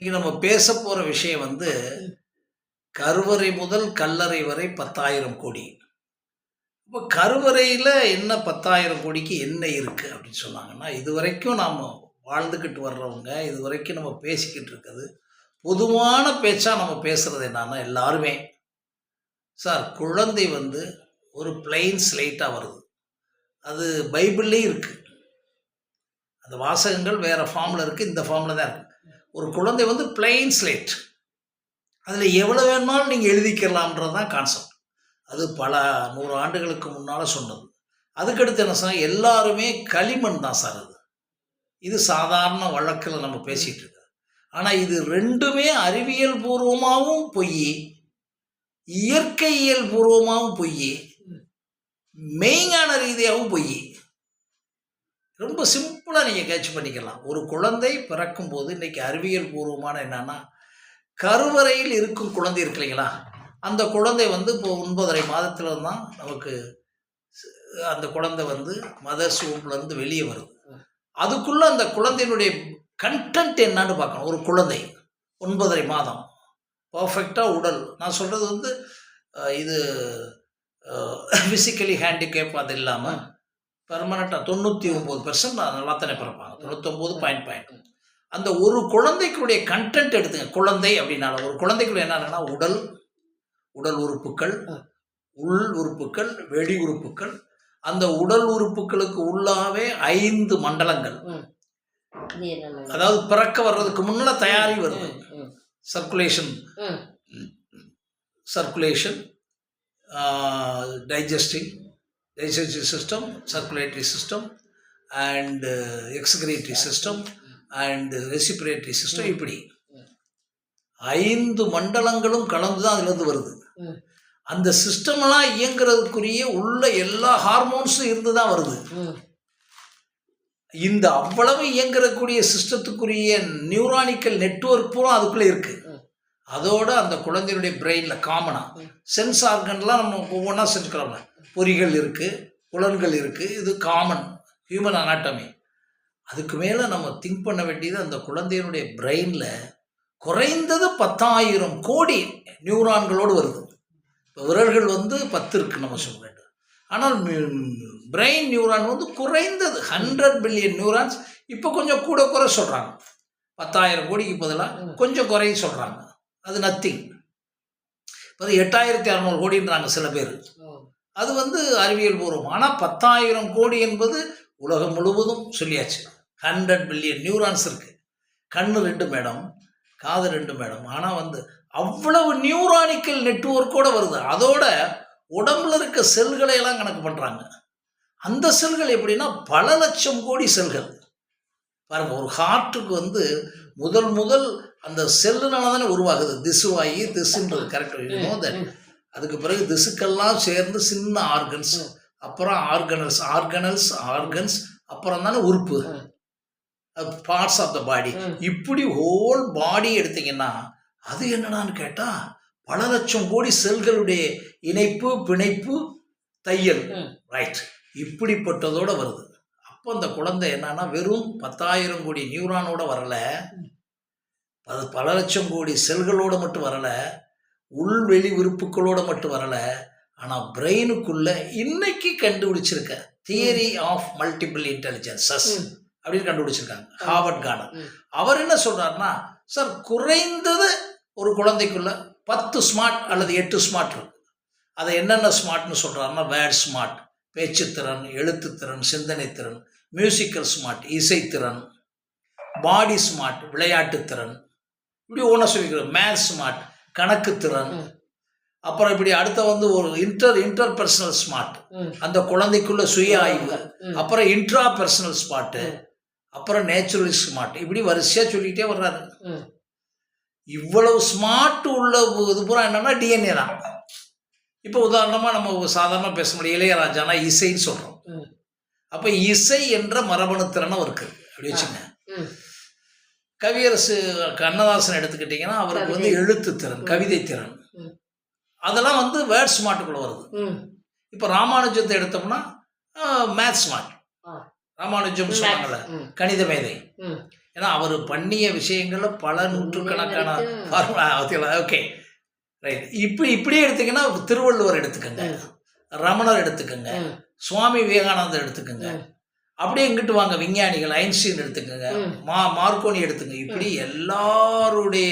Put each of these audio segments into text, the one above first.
இன்னைக்கு நம்ம பேச போற விஷயம் வந்து கருவறை முதல் கல்லறை வரை 10,000 கோடி. இப்போ கருவறையில என்ன 10,000 கோடிக்கு என்ன இருக்கு அப்படின்னு சொன்னாங்கன்னா, இதுவரைக்கும் நாம வாழ்ந்துக்கிட்டு வர்றவங்க, இதுவரைக்கும் நம்ம பேசிக்கிட்டு இருக்கிறது, பொதுவான பேச்சா நம்ம பேசுறது என்னன்னா எல்லாருமே, சார் குழந்தை வந்து ஒரு பிளெயின் ஸ்லேட்டா வருது. அது பைபிள்லயும் இருக்கு. அந்த வாசகங்கள் வேற ஃபார்ம்ல இருக்கு. இந்த ஃபார்ம்ல தான் இருக்கு. ஒரு குழந்தை வந்து பிளெயின் ஸ்லேட். அதில் எவ்வளோ வேணுமாலும் நீங்கள் எழுதிக்கலாம்ன்றது தான் கான்செப்ட். அது பல 100 ஆண்டுகளுக்கு முன்னால் சொன்னது. அதுக்கடுத்து என்ன சொன்னால் எல்லாருமே களிமண் தான் சார் அது. இது சாதாரண வழக்கில் நம்ம பேசிகிட்டு இருக்கோம். ஆனால் இது ரெண்டுமே அறிவியல் பூர்வமாகவும் பொய், இயற்கையியல் பூர்வமாகவும் பொய், மெய்ஞான ரீதியாகவும் பொய். ரொம்ப சிம்பிளாக நீங்கள் கேட்ச் பண்ணிக்கலாம். ஒரு குழந்தை பிறக்கும் போது இன்றைக்கி அறிவியல் பூர்வமான என்னன்னா, கருவறையில் இருக்கும் குழந்தை இருக்கு இல்லைங்களா, அந்த குழந்தை வந்து இப்போ 9.5 மாதத்துல தான் நமக்கு அந்த குழந்தை வந்து மதர்ஸ் வூம்ப்லேருந்து வெளியே வருது. அதுக்குள்ளே அந்த குழந்தையினுடைய கண்டென்ட் என்னன்னு பார்க்கணும். ஒரு குழந்தை 9.5 மாதம் பர்ஃபெக்டாக உடல், நான் சொல்கிறது வந்து இது ஃபிசிக்கலி ஹேண்டிகேப் அது இல்லாமல் பெர்மனண்ட்டாக 99% நல்லா தானே பிறப்பாங்க. 99 அந்த ஒரு குழந்தைக்குடைய கண்டென்ட் எடுத்துங்க. குழந்தை அப்படின்னால ஒரு குழந்தைக்குள்ள என்னன்னா உடல் உறுப்புகள், உள் உறுப்புகள், வெளி உறுப்புகள். அந்த உடல் உறுப்புகளுக்கு உள்ளாவே 5 மண்டலங்கள். அதாவது பிறக்க வர்றதுக்கு முன்னால தயாரி வருது. Circulation, digestive system, circulatory system and excretory system and respiratory system. இப்படி 5 மண்டலங்களும் கலந்து தான் அதுலேருந்து வருது. அந்த சிஸ்டமெல்லாம் இயங்குறதுக்குரிய உள்ள எல்லா ஹார்மோன்ஸும் இருந்து தான் வருது. இந்த அவ்வளவு இயங்குறக்கூடிய சிஸ்டத்துக்குரிய நியூரானிக்கல் நெட்வொர்க் பூரா அதுக்குள்ளே இருக்கு. அதோட அந்த குழந்தையுடைய பிரெயினில் காமனாக சென்ஸ் ஆர்கன்லாம் நம்ம ஒவ்வொன்றா செஞ்சுக்கிறோம்ல, பொறிகள் இருக்குது, புலன்கள் இருக்குது. இது காமன் ஹியூமன் அனாட்டமி. அதுக்கு மேலே நம்ம திங்க் பண்ண வேண்டியது அந்த குழந்தையினுடைய பிரெயினில் குறைந்தது 10,000 கோடி நியூரான்களோடு வருது. இப்போ விரல்கள் வந்து 10 இருக்குது நம்ம சொல்ல வேண்டும். ஆனால் பிரெயின் நியூரான் வந்து குறைந்தது 100 பில்லியன் நியூரான்ஸ். இப்போ கொஞ்சம் கூட குறை சொல்கிறாங்க. 10,000 கோடிக்கு பதிலாக கொஞ்சம் குறையும் சொல்கிறாங்க. அது நத்திங். இப்போ 8,600 கோடின்றாங்க சில பேர். அது வந்து அறிவியல் பூர்வம். ஆனால் 10,000 கோடி என்பது உலகம் முழுவதும் சொல்லியாச்சு. 100 பில்லியன் நியூரான்ஸ் இருக்குது. கண்ணு 2 மேடம், காது 2 மேடம். ஆனால் வந்து அவ்வளவு நியூரானிக்கல் நெட்வொர்க்கோடு வருது. அதோட உடம்புல இருக்க செல்களை எல்லாம் கணக்கு பண்ணுறாங்க. அந்த செல்கள் எப்படின்னா பல லட்சம் கோடி செல்கள். பாருங்க, ஒரு ஹார்ட்டுக்கு வந்து முதல் அந்த செல்லுனால தானே உருவாகுது. திசுவாகி, திசுன்றது கரெக்டாக. அதுக்கு பிறகு திசுக்கெல்லாம் சேர்ந்து சின்ன ஆர்கன்ஸ், அப்புறம் ஆர்கன்ஸ், அப்புறம் தானே உறுப்பு, பார்ட்ஸ் ஆஃப் த பாடி. இப்படி ஹோல் பாடி எடுத்தீங்கன்னா அது என்னடான்னு கேட்டால் பல லட்சம் கோடி செல்களுடைய இணைப்பு, பிணைப்பு, தையல், ரைட், இப்படிப்பட்டதோடு வருது. அப்போ அந்த குழந்தை என்னன்னா வெறும் 10,000 கோடி நியூரானோட வரலை, அது பல லட்சம் கோடி செல்களோடு மட்டும் வரலை, உள்வெளி உறுப்புகளோடு மட்டும் வரலை. ஆனால் பிரெயினுக்குள்ள இன்னைக்கு கண்டுபிடிச்சிருக்க தியரி ஆஃப் மல்டிபிள் இன்டெலிஜென்சஸ் அப்படின்னு கண்டுபிடிச்சிருக்காங்க ஹார்வர்ட் கார்னர். அவர் என்ன சொல்றாருன்னா, சார் குறைந்தது ஒரு குழந்தைக்குள்ள 10 ஸ்மார்ட் அல்லது 8 ஸ்மார்ட் இருக்கு. அதை என்னென்ன ஸ்மார்ட்னு சொல்றாருன்னா, வேர்ட் ஸ்மார்ட் பேச்சுத்திறன், எழுத்துத்திறன், சிந்தனை திறன், மியூசிக்கல் ஸ்மார்ட் இசைத்திறன், பாடி ஸ்மார்ட் விளையாட்டுத்திறன், இப்படி ஒன்றா சொல்லிக்கிறோம். மேத்ஸ் ஸ்மார்ட் கணக்குத்திறன், அப்புறம் இப்படி அடுத்த வந்து ஒரு இன்டர்பர்சனல் ஸ்மார்ட், அந்த குழந்தைக்குள்ள சுய ஆய்வு, அப்புறம் இன்ட்ரா பர்சனல் ஸ்மார்ட்டு, அப்புறம் நேச்சுரல் ஸ்மார்ட், இப்படி வரிசையாக சொல்லிக்கிட்டே வர்றாரு. இவ்வளவு ஸ்மார்ட் உள்ள இது பூரா என்னன்னா டிஎன்ஏ தான். இப்போ உதாரணமாக நம்ம சாதாரணமாக பேச முடியும், இளையராஜானா இசைன்னு சொல்கிறோம். அப்போ இசை என்ற மரபணு திறனும் இருக்குது. அப்படி வச்சுங்க. கவியரசு கண்ணதாசன் எடுத்துக்கிட்டிங்கன்னா அவருக்கு வந்து எழுத்துத்திறன், கவிதை திறன், அதெல்லாம் வந்து வேர்ட் ஸ்மார்ட்டுக்குள்ள வருது. இப்போ ராமானுஜத்தை எடுத்தோம்னா மேத்ஸ் ஸ்மார்ட், ராமானுஜம் சொன்னாங்கல்ல கணித மேதை. ஏன்னா அவர் பண்ணிய விஷயங்கள்ல பல நூற்றுக்கணக்கான ஓகே ரைட். இப்படியே எடுத்தீங்கன்னா திருவள்ளுவர் எடுத்துக்கோங்க, ரமணர் எடுத்துக்கோங்க, சுவாமி விவேகானந்தர் எடுத்துக்கோங்க, அப்படியே இங்கிட்டு வாங்க விஞ்ஞானிகள் ஐன்ஸ்டீன் எடுத்துக்கோங்க, மார்க்கோனி எடுத்துங்க. இப்படி எல்லாருடைய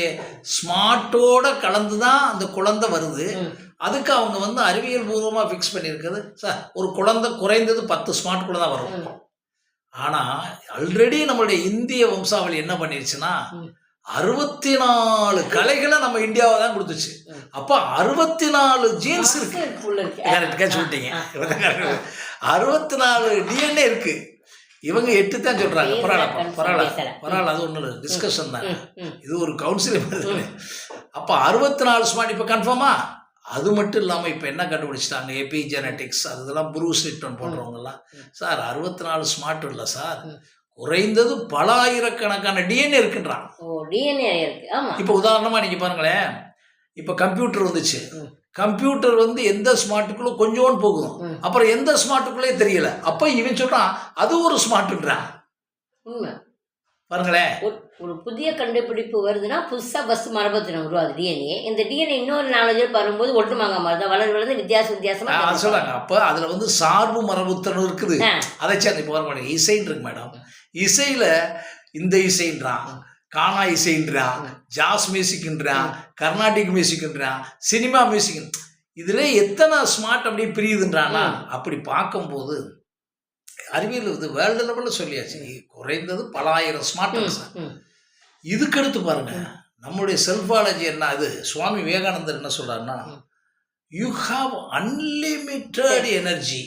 ஸ்மார்ட்டோட கலந்து தான் அந்த குழந்தை வருது. அதுக்கு அவங்க வந்து அறிவியல் பூர்வமாக ஃபிக்ஸ் பண்ணியிருக்குது. சார் ஒரு குழந்தை குறைந்தது 10 ஸ்மார்ட் கூட தான் வரும். ஆனால் ஆல்ரெடி நம்மளுடைய இந்திய வம்சாவளி என்ன பண்ணிருச்சுன்னா 64 கலைகளை நம்ம இந்தியாவை தான் கொடுத்துச்சு. அப்போ 64 ஜீன்ஸ் இருக்கு. கரெக்டாக சொல்லிட்டீங்க. 64 டிஎன்ஏ இருக்கு. இவங்க 8 தான் சொல்றாங்க. பரவாயில்ல, அது ஒண்ணு டிஸ்கஷன் தான், இது ஒரு கவுன்சிலிங். அப்ப 64 ஸ்மார்ட் இப்ப கன்ஃபார்மா. அது மட்டும் இல்லாமல் இப்போ என்ன கண்டுபிடிச்சிட்டாங்க, எபிஜெனட்டிக்ஸ் அதெல்லாம் ப்ரூஸ் லிப்டன் போன்றவங்கலாம். சார் 64 ஸ்மார்ட் இல்லை சார், குறைந்தது பல ஆயிரக்கணக்கான டிஎன்ஏ இருக்குன்றான். இப்போ உதாரணமாக நீங்கள் பாருங்களேன், இப்போ கம்ப்யூட்டர் வந்துச்சு. கம்ப்யூட்டர் வந்து எந்த ஸ்மார்ட்டுக்குள்ள கொஞ்சோன்னு போகுது, அப்புறம் எந்த ஸ்மார்ட்டுக்குள்ளே தெரியல. அப்போ இவன் சொல்றான் அது ஒரு ஸ்மார்ட்டுன்றான். பாருங்களேன், ஒரு புதிய கண்டுபிடிப்பு வருதுன்னா புதுசாக பஸ் மரபத்தின உருவாது டிஎன்ஏ. இந்த டிஎன்ஏ இன்னொரு 4 பேர் வரும்போது ஒட்டுமாங்க மாதிரி தான் வளர்ந்து வித்தியாசமாக சொல்றாங்க. அப்போ அதில் வந்து சார்பு மரபுத்தனம் இருக்குது. அதை சேர்ந்து இப்போ வர இசைன்னு இருக்கு மேடம். இசையில இந்த இசைன்றான், கானா இசைன்றான், ஜாஸ் மியூசிக்ன்றான், கர்நாடிக் மியூசிக்ன்றான், சினிமா மியூசிக். இதுல எத்தனை ஸ்மார்ட் அப்படியே பிரியுதுன்றானா. அப்படி பார்க்கும்போது அறிவியல் இது வேர்ல்டு லெவலில் சொல்லியாச்சு, குறைந்தது பல ஆயிரம் ஸ்மார்ட். இதுக்கடுத்து பாருங்க நம்மளுடைய செல்ஃபாலஜி என்ன, இது சுவாமி விவேகானந்தர் என்ன சொல்றாருன்னா, யூ ஹாவ் அன்லிமிட்டட் எனர்ஜி.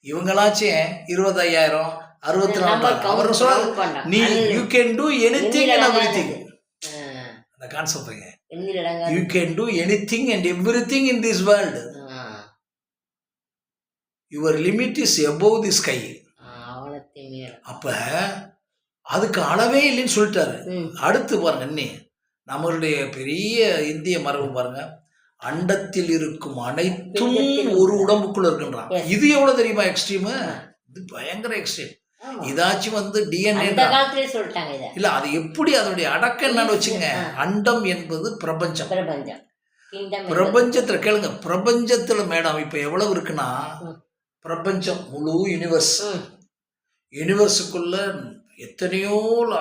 இவங்களாச்சும் 25,000 64 அவர் சொல்றாரு, நீ you can do anything and everything. அந்த concept, you can do anything and everything in this world. Your limit is above the sky. அப்ப அதுக்கு அளவே இல்லைன்னு சொல்லிட்டாரு. அடுத்து பாருங்க, இன்னி நம்மளுடைய பெரிய இந்திய மரபு பாருங்க, அண்டத்தில் இருக்கும் அனைத்தும் ஒரு உடம்புக்குள்ள இருக்குன்றான். இது எவ்வளவு தெரியுமா எக்ஸ்ட்ரீம்? இது பயங்கர எக்ஸ்ட்ரீம். இதாச்சும் வந்து டிஎன்ஏ இல்ல, அது எப்படி அதனுடைய அடக்கம் என்னன்னு வச்சுங்க. அண்டம் என்பது பிரபஞ்சம். பிரபஞ்சத்துல கேளுங்க, பிரபஞ்சத்துல மேடம் இப்ப எவ்வளவு இருக்குன்னா, பிரபஞ்சம் முழு யூனிவர்ஸுக்குள்ள எத்தனையோ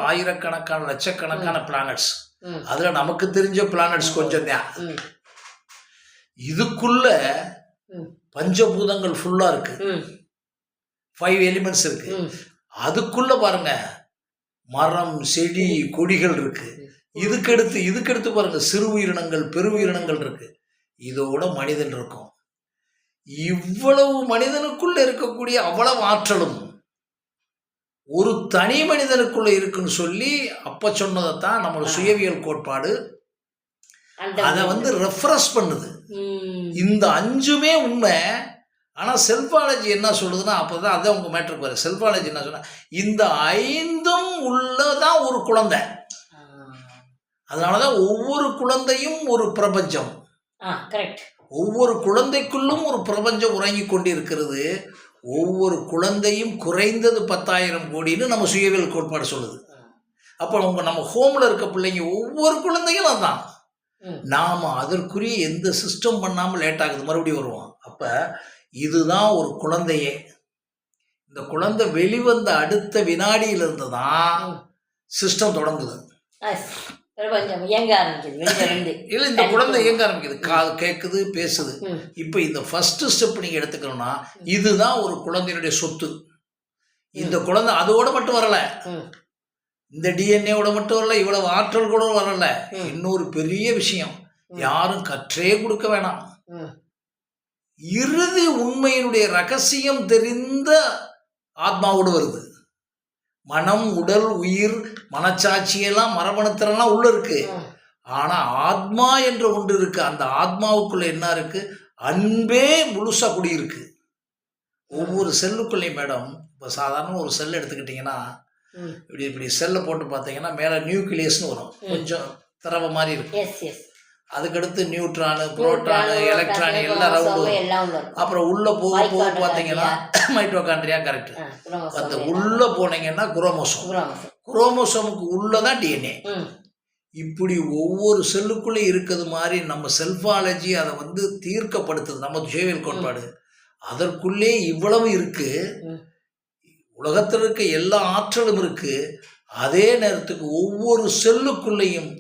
ஆயிரக்கணக்கான லட்சக்கணக்கான பிளானட்ஸ். அதுல நமக்கு தெரிஞ்ச பிளானட்ஸ் கொஞ்சம் தான். இதுக்குள்ள பஞ்சபூதங்கள் ஃபுல்லா இருக்கு, 5 எலிமெண்ட்ஸ் இருக்கு. அதுக்குள்ள பாருங்க மரம் செடி கொடிகள் இருக்கு. இதுக்கடுத்து பாருங்க சிறு உயிரினங்கள் பெரு உயிரினங்கள் இருக்கு. இதோட மனிதன் இருக்கும். இவ்வளவு மனிதனுக்குள்ள இருக்கக்கூடிய அவ்வளவு ஆற்றலும் ஒரு தனி மனிதனுக்குள்ள இருக்குன்னு சொல்லி அப்ப சொன்னதைத்தான் நம்மளோட சுயவியல் கோட்பாடு அதை வந்து ரெஃபரன்ஸ் பண்ணுது. இந்த 5மே உண்மை. ஆனா செல்ஃபாலஜி என்ன சொல்லுதுன்னா, அப்பதான் அதான் உங்க மேட்டருக்கு வர. செல்ஃபாலஜி என்ன சொன்னா, இந்த 5ம் உள்ளதான் ஒரு குழந்தை. அதனாலதான் ஒவ்வொரு குழந்தையும் ஒரு பிரபஞ்சம். ஒவ்வொரு குழந்தைக்குள்ளும் ஒரு பிரபஞ்சம் உறங்கி கொண்டிருக்கிறது. ஒவ்வொரு குழந்தையும் குறைந்தது 10,000 கோடின்னு நம்ம சுயவியல் கோட்பாடு சொல்லுது. அப்போ நம்ம ஹோம்ல இருக்க பிள்ளைங்க ஒவ்வொரு குழந்தையும் அதான். நாம அதற்குரிய எந்த சிஸ்டம் பண்ணாமல் லேட் ஆகுது, மறுபடியும் வருவோம். அப்ப இதுதான் ஒரு குழந்தையே. இந்த குழந்தை வெளிவந்த அடுத்த வினாடியிலிருந்து தான் சிஸ்டம் தொடங்குது. இல்ல, இந்த குழந்தை இயங்க ஆரம்பிக்குது, காது கேட்குது, பேசுது. இப்ப இந்த ஃபர்ஸ்ட் ஸ்டெப் நீங்க எடுத்துக்கணும்னா, இதுதான் ஒரு குழந்தையினுடைய சொத்து. இந்த குழந்தை அதோட மட்டும் வரல, இந்த டிஎன்ஏவோட மட்டும் வரல, இவ்வளவு ஆற்றல் கூட வரல. இன்னொரு பெரிய விஷயம், யாரும் கற்றே கொடுக்க வேணாம். இறுதி உண்மையினுடைய ரகசியம் தெரிந்த ஆத்மாவோடு வருது. மனம் உடல் உயிர் மனச்சாட்சியெல்லாம் மரபணுத்திறன்லாம் உள்ள இருக்கு. ஆனா ஆத்மா என்ற ஒன்று இருக்கு. அந்த ஆத்மாவுக்குள்ள என்ன இருக்கு? அன்பே முழுசா குடியிருக்கு. ஒவ்வொரு செல்லுக்குள்ளேயும் மேடம், இப்போ சாதாரண ஒரு செல் எடுத்துக்கிட்டிங்கன்னா, இப்படி செல்லை போட்டு பார்த்தீங்கன்னா மேலே நியூக்ளியஸ்னு வரும், கொஞ்சம் திரவ மாதிரி இருக்கு. அதுக்கடுத்து நியூட்ரானு புரோட்டானு எலக்ட்ரானு எல்லாம் ரவுண்டு வரும். அப்புறம் உள்ள போக பார்த்தீங்கன்னா மைட்டோகாண்ட்ரியா. கரெக்ட். அந்த உள்ள போனீங்கன்னா குரோமோசோம். குரோமோசோமுக்கு உள்ளதான் டிஎன்ஏ. ம் இப்படி ஒவ்வொரு செல்லுக்குள்ளே இருக்கிறது மாதிரி நம்ம செல்ஃபாலஜி அதை வந்து தீர்க்கப்படுத்துது. நம்ம ஜேவியல் கோட்பாடு அதற்குள்ளே இவ்வளவு இருக்கு. ம் உலகத்தில் இருக்க எல்லா ஆற்றலும் இருக்கு. அதே நேரத்துக்கு ஒவ்வொரு செல்லுக்குள்ளேயும்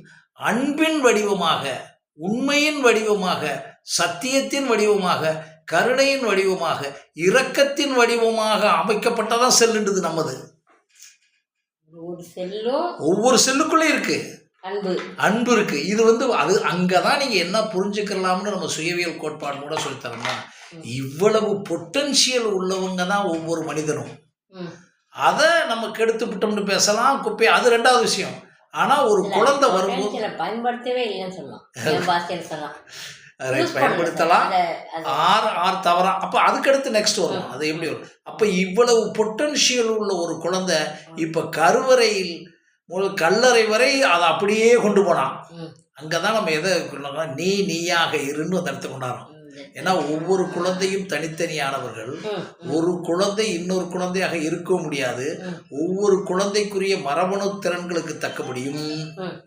அன்பின் வடிவமாக, உண்மையின் வடிவமாக, சத்தியத்தின் வடிவமாக, கருணையின் வடிவமாக, இரக்கத்தின் வடிவமாக அமைக்கப்பட்டதான் செல்லுன்றது நம்மது. ஒரு செல்லும் ஒவ்வொரு செல்லுக்குள்ளே இருக்கு அன்பு அன்பு இருக்கு. இது வந்து அது அங்கதான் நீங்க என்ன புரிஞ்சுக்கலாம்னு நம்ம சுயவியல் கோட்பாடு கூட சொல்லித்தரோம்னா, இவ்வளவு பொட்டன்ஷியல் உள்ளவங்க தான் ஒவ்வொரு மனிதனும். ம் அதை நம்ம கெடுத்துவிட்டோம்னு பேசலாம், குப்பை, அது ரெண்டாவது விஷயம். ஆனா ஒரு குழந்தை வரும்போது பொட்டன்ஷியலை பயன்படுத்தவே இல்லைன்னு சொல்லலாம். என் பாஷையில் சொல்லலாம். அதை யூஸ் பயன்படுத்தலாம். பண்ணல ஆறு தவறா. அப்ப அதுக்கடுத்து நெக்ஸ்ட் வரும். அது எப்படி வரும்? அப்ப இவ்வளவு பொட்டன்ஷியல் உள்ள ஒரு குழந்தை இப்ப கருவறையில் முதல் கல்லறை வரை அதை அப்படியே கொண்டு போனான். ம் அங்கதான் நம்ம எதை நீயாக இருன்னு அந்த இடத்த கொண்டாடுறோம். ஏன்னா ஒவ்வொரு குழந்தையும் தனித்தனியானவர்கள். ம் ஒரு குழந்தை இன்னொரு குழந்தையாக இருக்க முடியாது. ம் ஒவ்வொரு குழந்தைக்குரிய மரபணு திறன்களுக்கு தக்கபடியும், ம்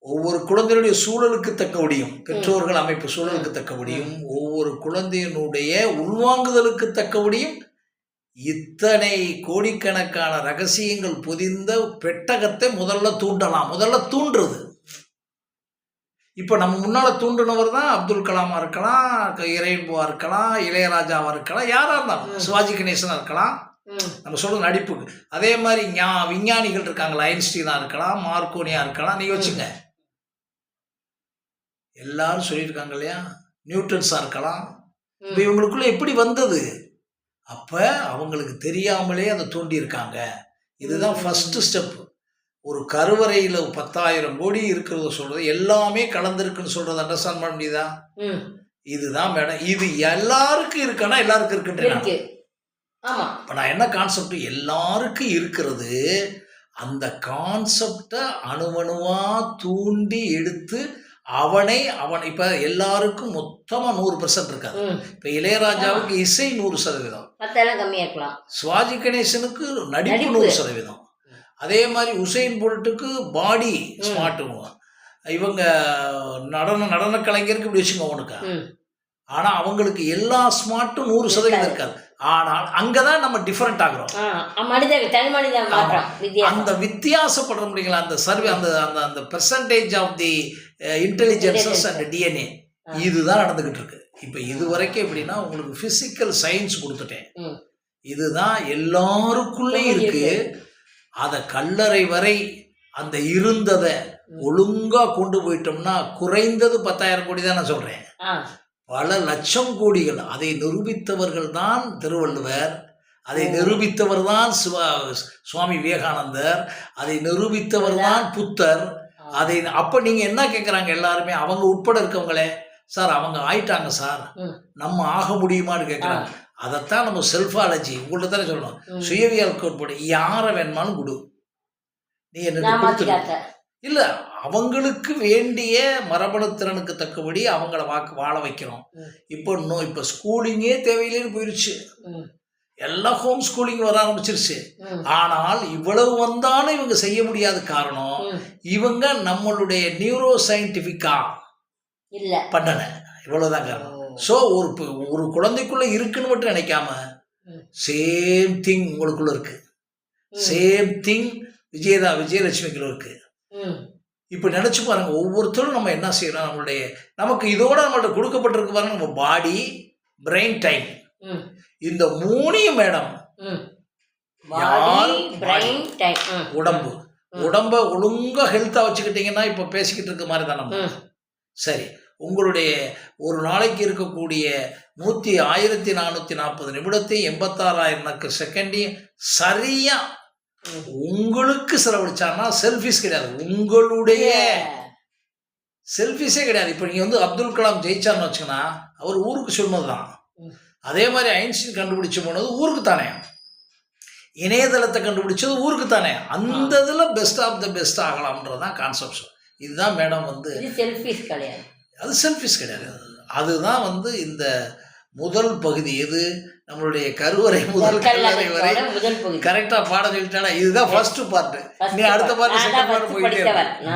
ஒவ்வொரு குழந்தையுடைய சூழலுக்கு தக்கபடியும், பெற்றோர்கள் அமைப்பு சூழலுக்கு தக்கபடியும், ஒவ்வொரு குழந்தையினுடைய உள்வாங்குதலுக்கு தக்கபடியும் இத்தனை கோடிக்கணக்கான ரகசியங்கள் பொதிந்த பெட்டகத்தை முதல்ல தூண்டலாம். முதல்ல தூண்டுறது. இப்போ நம்ம முன்னால் தூண்டினவர் தான் அப்துல் கலாமா இருக்கலாம், இறையன்புவா இருக்கலாம், இளையராஜாவா இருக்கலாம், யாராக இருந்தாலும், சிவாஜி கணேசனாக இருக்கலாம். ம் நம்ம சொல்கிறது நடிப்புக்கு. அதே மாதிரி விஞ்ஞானிகள் இருக்காங்களா, ஐன்ஸ்டீனாக இருக்கலாம், மார்க்கோனியா இருக்கலாம். நீங்கள் வச்சுங்க, எல்லாரும் சொல்லியிருக்காங்க இல்லையா, நியூட்டன்ஸாக இருக்கலாம். இப்போ இவங்களுக்குள்ள எப்படி வந்தது? அப்போ அவங்களுக்கு தெரியாமலே அதை தூண்டியிருக்காங்க. இதுதான் ஃபஸ்ட்டு ஸ்டெப். ஒரு கருவறையில் 10,000 கோடி இருக்கிறத சொல்கிறது, எல்லாமே கலந்துருக்குன்னு சொல்கிறது அண்டர்ஸ்டாண்ட் பண்ண முடியுதா? ம் இதுதான் மேடம். இது எல்லாருக்கும் இருக்குன்னா எல்லாருக்கும் இருக்குன்றேன். இருக்கு. ஆமா. இப்போ நான் என்ன கான்செப்ட், எல்லாருக்கும் இருக்கிறது, அந்த கான்செப்டை அணுவணுவா தூண்டி எடுத்து அவன் இப்போ எல்லாருக்கும் மொத்தமாக 100% இருக்காது. ம் இப்போ இளையராஜாவுக்கு இசை 100%, மத்தெல்லாம் கம்மியா இருக்கலாம். சிவாஜி கணேசனுக்கு நடிப்பு நடிப்பு. 100%. அதே மாதிரி உசைன் போல்ட்டுக்கு பாடி ஸ்மார்ட்டுங்க. இவங்க நடன கலைஞருக்கு இப்படி வச்சுங்க அவனுக்கு. ம் ஆனால் அவங்களுக்கு எல்லா ஸ்மார்ட்டும் 100% இருக்காது. ஆனால் அங்கே தான் நம்ம டிஃப்ரெண்ட் ஆகிறோம். தனி மனித மாற்றம் வித்தியாசம். அந்த வித்தியாசப்படுற முடியுங்களா, அந்த சர்வே, அந்த அந்த அந்த percentage of the intelligences and DNA, இதுதான் நடந்துக்கிட்டு இருக்கு. இப்போ இது வரைக்கும் எப்படின்னா உங்களுக்கு ஃபிசிக்கல் சயின்ஸ் கொடுத்துட்டேன். ம் இதுதான் எல்லாருக்குள்ளேயும் இருக்கு. அதை கல்லறை வரை அந்த இருந்ததை ஒழுங்காக கொண்டு போயிட்டோம்னா குறைந்தது 10,000 கோடி தான் நான் சொல்கிறேன். ஆ பல லட்சம் கோடிகள். அதை நிரூபித்தவர்கள் தான் திருவள்ளுவர், அதை நிரூபித்தவர் தான் சுவாமி விவேகானந்தர், அதை நிரூபித்தவர் தான் புத்தர். அதை அப்போ நீங்கள் என்ன கேட்குறாங்க எல்லாருமே, அவங்க உட்பட இருக்கவங்களே, சார் அவங்க ஆயிட்டாங்க சார், நம்ம ஆக முடியுமான்னு கேட்குறாங்க. அதைத்தான் நம்ம செல்ஃபாலஜி உங்கள்ட்ட தானே சொல்லணும். சுயவியல் கோட்பாடு யாரை வேணுமாலும் கொடு, நீ என்ன கொடுத்து இல்லை, அவங்களுக்கு வேண்டிய மரபணு திறனுக்கு தக்கபடி அவங்கள வாழ வைக்கிறோம். இப்போ ஸ்கூலிங்கே தேவையில்லைன்னு போயிடுச்சு. எல்லாம் ஹோம் ஸ்கூலிங் வர ஆரம்பிச்சிருச்சு. ஆனால் இவ்வளவு வந்தாலும் இவங்க செய்ய முடியாத காரணம், இவங்க நம்மளுடைய நியூரோ சயின்டிஃபிக்கா இல்லை பண்ணல, இவ்வளவுதான் காரணம். ஸோ ஒரு குழந்தைக்குள்ள இருக்குன்னு மட்டும் நினைக்காம சேம் திங் உங்களுக்குள்ள இருக்கு, சேம் திங் விஜயலட்சுமிக்குள்ள இருக்கு. இப்போ நினச்சி பாருங்க, ஒவ்வொருத்தரும் நம்ம என்ன செய்யறோம், நமக்கு இதோட நம்மள்ட்ட கொடுக்கப்பட்டிருக்கு பாருங்க, நம்ம பாடி, பிரெயின், டைம், இந்த 3 மேடம், உடம்ப ஒழுங்கா ஹெல்த்தா வச்சுக்கிட்டீங்கன்னா இப்போ பேசிக்கிட்டு இருக்க மாதிரி தான் நம்ம. சரி, உங்களுடைய ஒரு நாளைக்கு இருக்கக்கூடிய 1440 நிமிடத்தை 86,000 செகண்டையும் சரியா உங்களுக்கு செலவழிச்சான்னா செல்ஃபிஸ் கிடையாது, உங்களுடைய செல்ஃபிஸே கிடையாது. இப்போ நீங்கள் வந்து அப்துல் கலாம் ஜெயிச்சார்னு வச்சுக்கோன்னா அவர் ஊருக்கு சொன்னது தான். அதே மாதிரி ஐன்ஸ்டீன் கண்டுபிடிச்ச போனது ஊருக்கு தானே, இணையதளத்தை கண்டுபிடிச்சது ஊருக்கு தானே. அந்த இதில் பெஸ்ட் ஆஃப் த பெஸ்ட் ஆகலாம்ன்றதான் கான்செப்ட். இதுதான் மேடம் வந்து செல்ஃபிஸ் கிடையாது, அது செல்ஃபிஸ் கிடையாது. அதுதான் வந்து இந்த முதல் பகுதி. எது நம்மளுடைய கருவறை முதல் கல்லறை வரை முதல் பகுதி கரெக்டா பாடம் சொல்லிட்டானா இதுதான் ஃபர்ஸ்ட் பார்ட். நீ அடுத்த பார்ட் செகண்ட் பார்ட் போயிட்டே படித்தவர் நான்